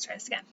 Let's try this again.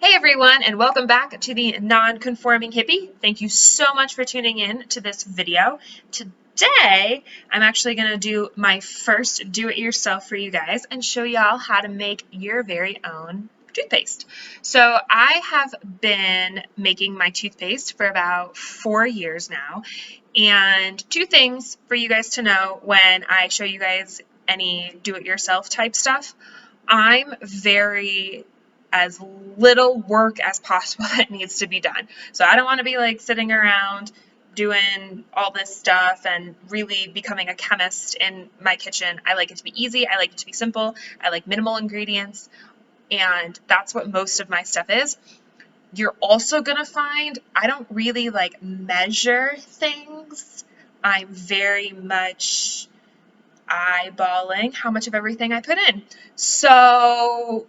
Hey everyone, and welcome back to the Non-Conforming Hippie. Thank you so much for tuning in to this video. Today, I'm actually going to do my first do-it-yourself for you guys and show y'all how to make your very own toothpaste. So I have been making my toothpaste for about 4 years now, and two things for you guys to know when I show you guys any do-it-yourself type stuff. I'm very as little work as possible that needs to be done. So I don't want to be like sitting around doing all this stuff and really becoming a chemist in my kitchen. I like it to be easy. I like it to be simple. I like minimal ingredients. And that's what most of my stuff is. You're also going to find I don't really like measure things. I'm very much eyeballing how much of everything I put in. So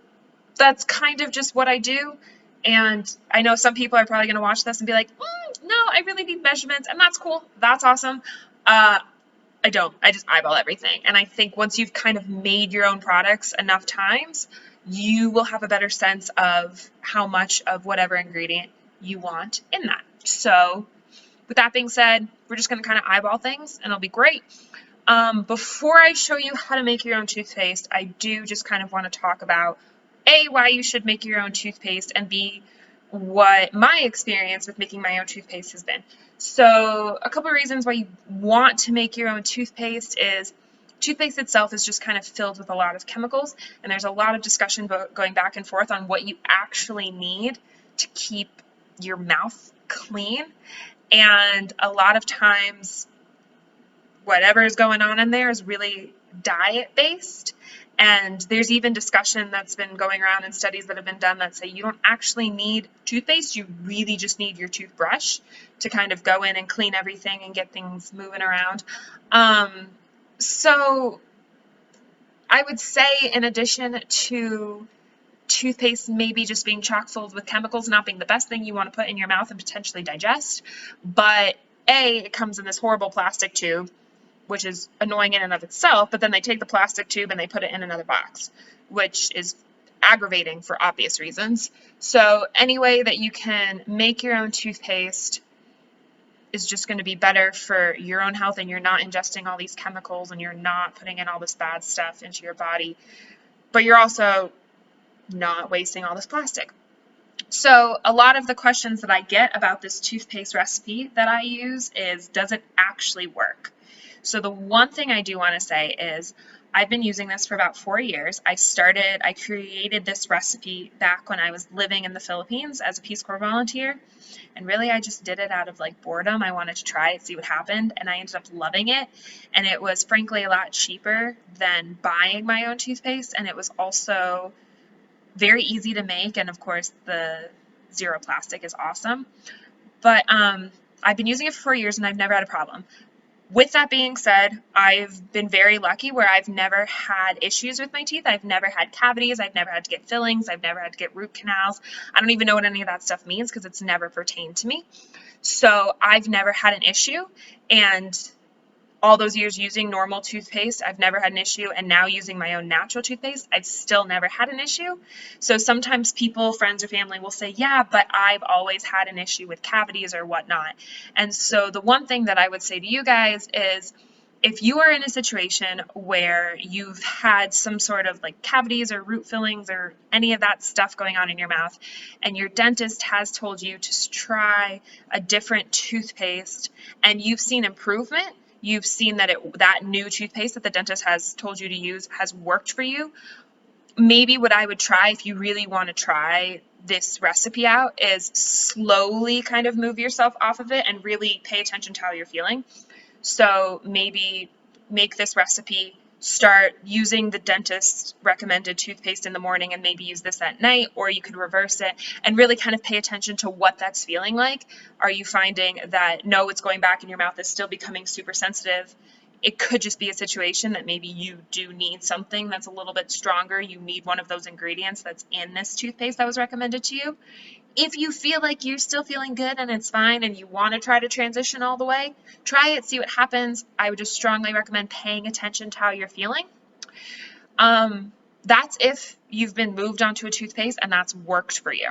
that's kind of just what I do. And I know some people are probably going to watch this and be like, no, I really need measurements. And that's cool. That's awesome. I don't. I just eyeball everything. And I think once you've kind of made your own products enough times, you will have a better sense of how much of whatever ingredient you want in that. So with that being said, we're just going to kind of eyeball things and it'll be great. Before I show you how to make your own toothpaste, I do just kind of want to talk about A, why you should make your own toothpaste, and B, what my experience with making my own toothpaste has been. So a couple of reasons why you want to make your own toothpaste is toothpaste itself is just kind of filled with a lot of chemicals, and there's a lot of discussion going back and forth on what you actually need to keep your mouth clean. And a lot of times whatever is going on in there is really diet-based. And there's even discussion that's been going around and studies that have been done that say you don't actually need toothpaste, you really just need your toothbrush to kind of go in and clean everything and get things moving around. So I would say in addition to toothpaste maybe just being chock full with chemicals, not being the best thing you want to put in your mouth and potentially digest, but A, it comes in this horrible plastic tube, which is annoying in and of itself, but then they take the plastic tube and they put it in another box, which is aggravating for obvious reasons. So any way that you can make your own toothpaste is just going to be better for your own health, and you're not ingesting all these chemicals and you're not putting in all this bad stuff into your body, but you're also not wasting all this plastic. So a lot of the questions that I get about this toothpaste recipe that I use is, does it actually work? So the one thing I do want to say is I've been using this for about 4 years. I created this recipe back when I was living in the Philippines as a Peace Corps volunteer. And really, I just did it out of like boredom. I wanted to try it, see what happened, and I ended up loving it. And it was frankly a lot cheaper than buying my own toothpaste. And it was also very easy to make. And of course, the zero plastic is awesome. But I've been using it for 4 years and I've never had a problem. With that being said, I've been very lucky where I've never had issues with my teeth. I've never had cavities. I've never had to get fillings. I've never had to get root canals. I don't even know what any of that stuff means because it's never pertained to me. So I've never had an issue. And all those years using normal toothpaste, I've never had an issue. And now using my own natural toothpaste, I've still never had an issue. So sometimes people, friends or family will say, yeah, but I've always had an issue with cavities or whatnot. And so the one thing that I would say to you guys is, if you are in a situation where you've had some sort of like cavities or root fillings or any of that stuff going on in your mouth, and your dentist has told you to try a different toothpaste and you've seen improvement, you've seen that that new toothpaste that the dentist has told you to use has worked for you, maybe what I would try if you really want to try this recipe out is slowly kind of move yourself off of it and really pay attention to how you're feeling. So maybe make this recipe, start using the dentist's recommended toothpaste in the morning and maybe use this at night, or you could reverse it and really kind of pay attention to what that's feeling like. Are you finding that, no, it's going back in your mouth, it's still becoming super sensitive, it could just be a situation that maybe you do need something that's a little bit stronger. You need one of those ingredients that's in this toothpaste that was recommended to you. If you feel like you're still feeling good and it's fine and you want to try to transition all the way, try it, see what happens. I would just strongly recommend paying attention to how you're feeling. That's if you've been moved onto a toothpaste and that's worked for you.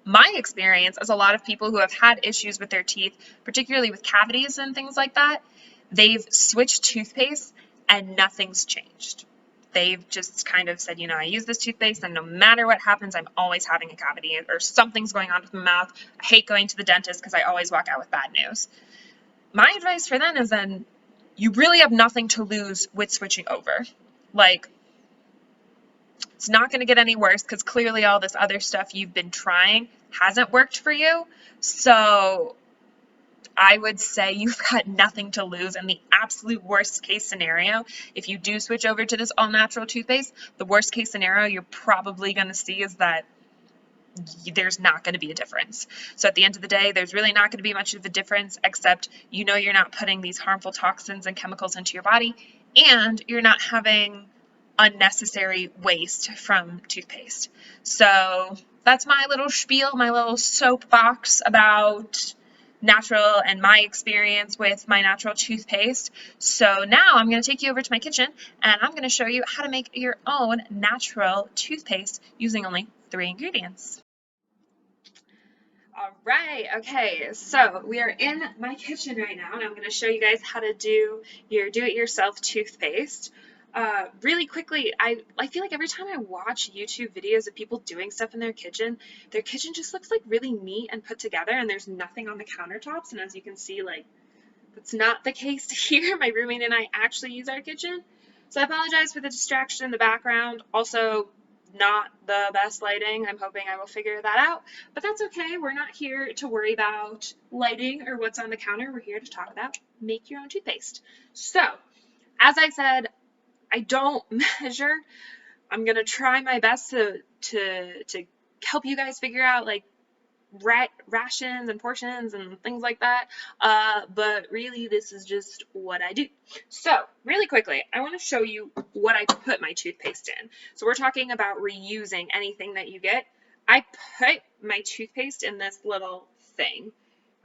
My experience is a lot of people who have had issues with their teeth, particularly with cavities and things like that, they've switched toothpaste and nothing's changed. They've just kind of said, I use this toothpaste and no matter what happens, I'm always having a cavity or something's going on with my mouth. I hate going to the dentist because I always walk out with bad news. My advice for them is then you really have nothing to lose with switching over. Like, it's not going to get any worse because clearly all this other stuff you've been trying hasn't worked for you. So I would say you've got nothing to lose. And the absolute worst case scenario, if you do switch over to this all natural toothpaste, the worst case scenario you're probably going to see is that there's not going to be a difference. So at the end of the day, there's really not going to be much of a difference, except you're not putting these harmful toxins and chemicals into your body, and you're not having unnecessary waste from toothpaste. So that's my little spiel, my little soapbox about natural and my experience with my natural toothpaste. So now I'm going to take you over to my kitchen and I'm going to show you how to make your own natural toothpaste using only 3 ingredients. All right, okay, so we are in my kitchen right now and I'm going to show you guys how to do your do-it-yourself toothpaste. Really quickly, I feel like every time I watch YouTube videos of people doing stuff in their kitchen just looks like really neat and put together and there's nothing on the countertops, and as you can see, like, that's not the case here. My roommate and I actually use our kitchen, so I apologize for the distraction in the background. Also, not the best lighting. I'm hoping I will figure that out, but that's okay. We're not here to worry about lighting or what's on the counter. We're here to talk about make your own toothpaste. So, as I said, I don't measure. I'm gonna try my best to help you guys figure out like rations and portions and things like that. But really, this is just what I do. So really quickly, I want to show you what I put my toothpaste in. So we're talking about reusing anything that you get. I put my toothpaste in this little thing.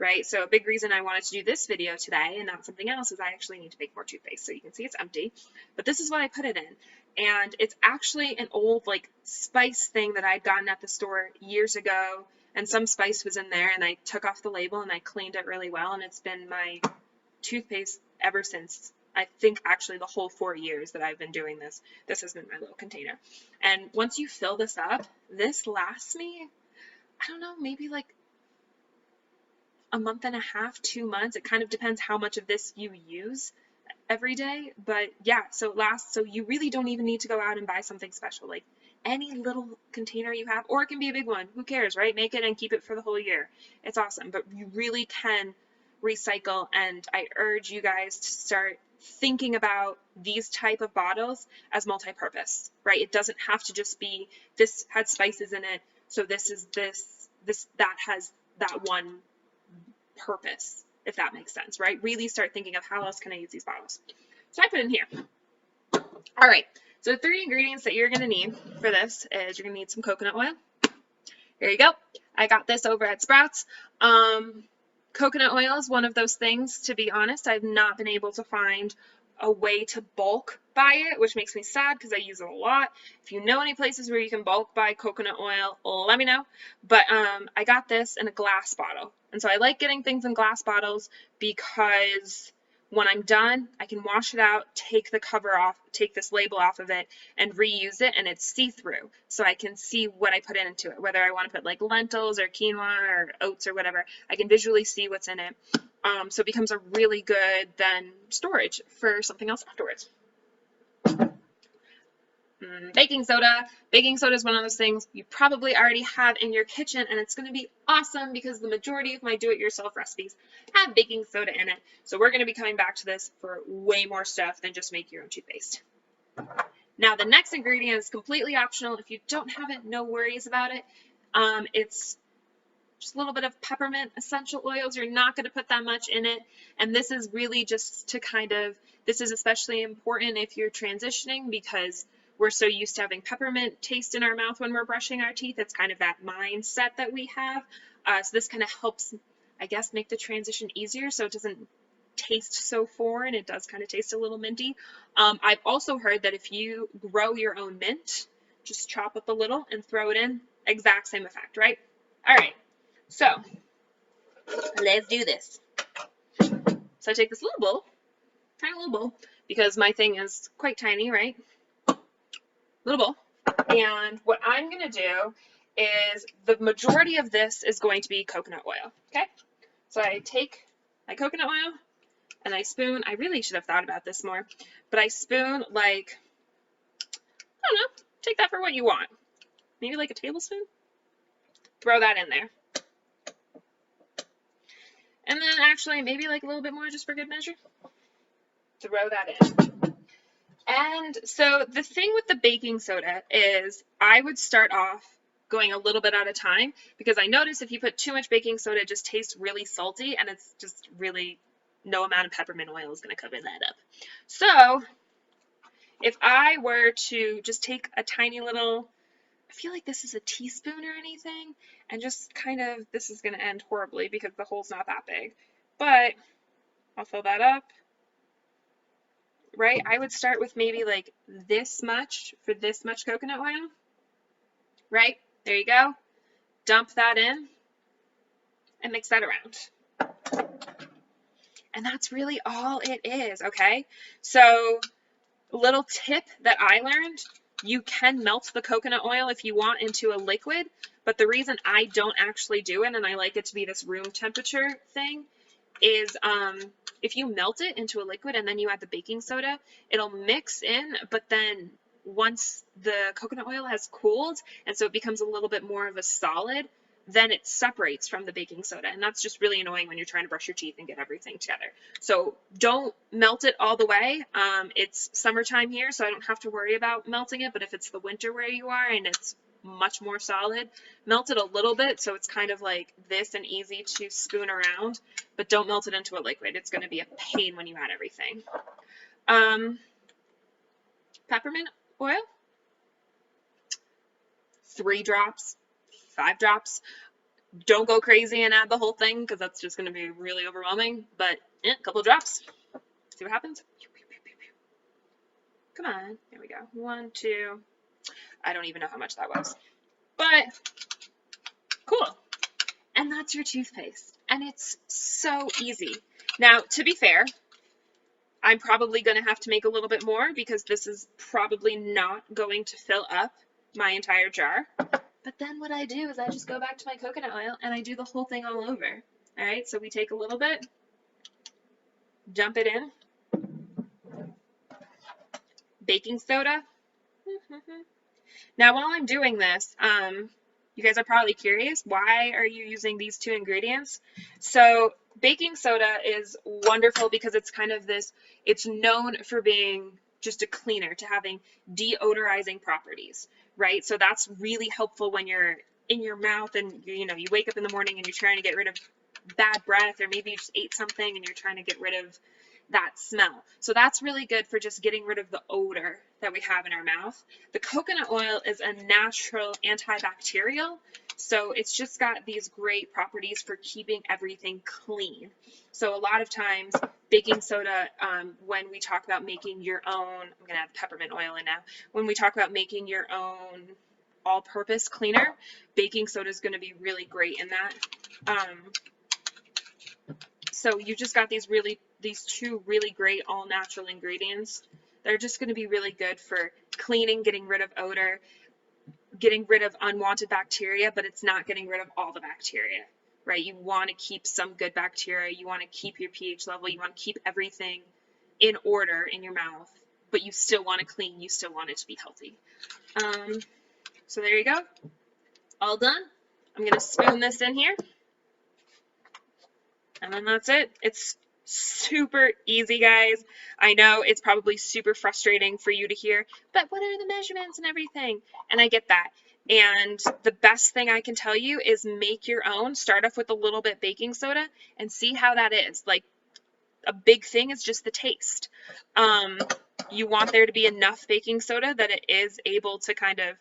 Right, so a big reason I wanted to do this video today and not something else is I actually need to make more toothpaste. So you can see it's empty, but this is what I put it in. And it's actually an old like spice thing that I'd gotten at the store years ago, and some spice was in there and I took off the label and I cleaned it really well, and it's been my toothpaste ever since. I think actually the whole 4 years that I've been doing this. This has been my little container. And once you fill this up, this lasts me, I don't know, maybe like a month and a half, 2 months. It kind of depends how much of this you use every day, but yeah, so it lasts. So you really don't even need to go out and buy something special. Like any little container you have, or it can be a big one, who cares, right? Make it and keep it for the whole year. It's awesome, but you really can recycle, and I urge you guys to start thinking about these type of bottles as multi-purpose, right? It doesn't have to just be this had spices in it, so this is this that has that one purpose, if that makes sense, right? Really start thinking of how else can I use these bottles. So I put in here. All right, so the 3 ingredients that you're going to need for this is you're going to need some coconut oil. Here you go. I got this over at Sprouts. Coconut oil is one of those things, to be honest, I've not been able to find a way to bulk buy it, which makes me sad because I use it a lot. If you know any places where you can bulk buy coconut oil, let me know. But I got this in a glass bottle. And so I like getting things in glass bottles because when I'm done, I can wash it out, take the cover off, take this label off of it, and reuse it, and it's see-through. So I can see what I put into it, whether I want to put like lentils or quinoa or oats or whatever. I can visually see what's in it. So it becomes a really good then storage for something else afterwards. Baking soda. Baking soda is one of those things you probably already have in your kitchen, and it's going to be awesome because the majority of my do-it-yourself recipes have baking soda in it. So we're going to be coming back to this for way more stuff than just make your own toothpaste. Now the next ingredient is completely optional. If you don't have it, no worries about it. It's just a little bit of peppermint essential oils. You're not going to put that much in it. And this is really just to kind of, this is especially important if you're transitioning because we're so used to having peppermint taste in our mouth when we're brushing our teeth. It's kind of that mindset that we have. So this kind of helps, I guess, make the transition easier so it doesn't taste so foreign. It does kind of taste a little minty. I've also heard that if you grow your own mint, just chop up a little and throw it in, exact same effect, right? All right, so let's do this. So I take this little bowl, tiny little bowl, because my thing is quite tiny, right? Little bowl. And what I'm going to do is the majority of this is going to be coconut oil, okay? So I take my coconut oil and I spoon, I really should have thought about this more, but I spoon like, I don't know, take that for what you want. Maybe like a tablespoon? Throw that in there. And then actually maybe like a little bit more just for good measure. Throw that in. And so the thing with the baking soda is I would start off going a little bit at a time because I notice if you put too much baking soda, it just tastes really salty and it's just really no amount of peppermint oil is going to cover that up. So if I were to just take a tiny little, I feel like this is a teaspoon or anything, and just kind of, this is going to end horribly because the hole's not that big, but I'll fill that up. Right, I would start with maybe like this much for this much coconut oil. Right, there you go. Dump that in and mix that around. And that's really all it is, okay? So, little tip that I learned, you can melt the coconut oil if you want into a liquid, but the reason I don't actually do it, and I like it to be this room temperature thing, is if you melt it into a liquid and then you add the baking soda, it'll mix in, but then once the coconut oil has cooled and so it becomes a little bit more of a solid, then it separates from the baking soda, and that's just really annoying when you're trying to brush your teeth and get everything together. So don't melt it all the way. It's summertime here, so I don't have to worry about melting it, but if it's the winter where you are and it's much more solid, melt it a little bit so it's kind of like this and easy to spoon around, but don't melt it into a liquid. It's going to be a pain when you add everything. Peppermint oil, 3 drops, 5 drops. Don't go crazy and add the whole thing because that's just going to be really overwhelming, but a couple of drops. See what happens? Come on, there we go. 1, 2, I don't even know how much that was, but cool. And that's your toothpaste. And it's so easy. Now, to be fair, I'm probably going to have to make a little bit more because this is probably not going to fill up my entire jar. But then what I do is I just go back to my coconut oil and I do the whole thing all over. All right, so we take a little bit, dump it in, baking soda. Now, while I'm doing this, you guys are probably curious, why are you using these 2 ingredients? So baking soda is wonderful because it's kind of this, it's known for being just a cleaner, to having deodorizing properties, right? So that's really helpful when you're in your mouth and you wake up in the morning and you're trying to get rid of bad breath, or maybe you just ate something and you're trying to get rid of that smell. So that's really good for just getting rid of the odor that we have in our mouth. The coconut oil is a natural antibacterial, so it's just got these great properties for keeping everything clean. So a lot of times baking soda, when we talk about making your own, I'm going to add peppermint oil in now, when we talk about making your own all-purpose cleaner, baking soda is going to be really great in that. So you just got these 2 really great all-natural ingredients. They're just going to be really good for cleaning, getting rid of odor, getting rid of unwanted bacteria, but it's not getting rid of all the bacteria, right? You want to keep some good bacteria. You want to keep your pH level. You want to keep everything in order in your mouth, but you still want to clean. You still want it to be healthy. So there you go. All done. I'm going to spoon this in here. And then that's it. It's super easy, guys. I know it's probably super frustrating for you to hear, but what are the measurements and everything? And I get that. And the best thing I can tell you is make your own. Start off with a little bit baking soda and see how that is. Like, a big thing is just the taste. You want there to be enough baking soda that it is able to kind of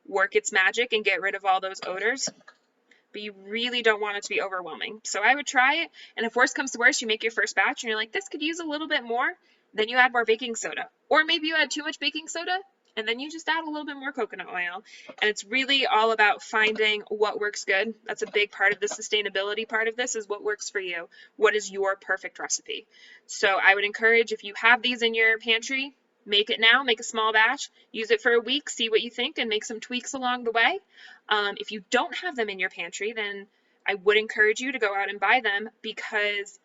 work its magic and get rid of all those odors, but you really don't want it to be overwhelming. So I would try it, and if worse comes to worse, you make your first batch and you're like, this could use a little bit more, then you add more baking soda. Or maybe you add too much baking soda, and then you just add a little bit more coconut oil. And it's really all about finding what works good. That's a big part of the sustainability part of this, is what works for you. What is your perfect recipe? So I would encourage, if you have these in your pantry, make it now, make a small batch, use it for a week, see what you think, and make some tweaks along the way. If you don't have them in your pantry, then I would encourage you to go out and buy them, because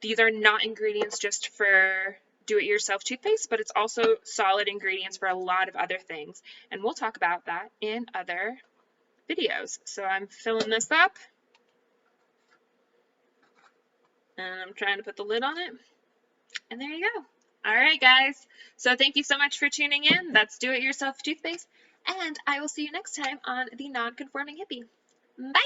these are not ingredients just for do-it-yourself toothpaste, but it's also solid ingredients for a lot of other things. And we'll talk about that in other videos. So I'm filling this up, and I'm trying to put the lid on it. And there you go. All right, guys. So thank you so much for tuning in. That's Do-It-Yourself Toothpaste. And I will see you next time on The Non-Conforming Hippie. Bye!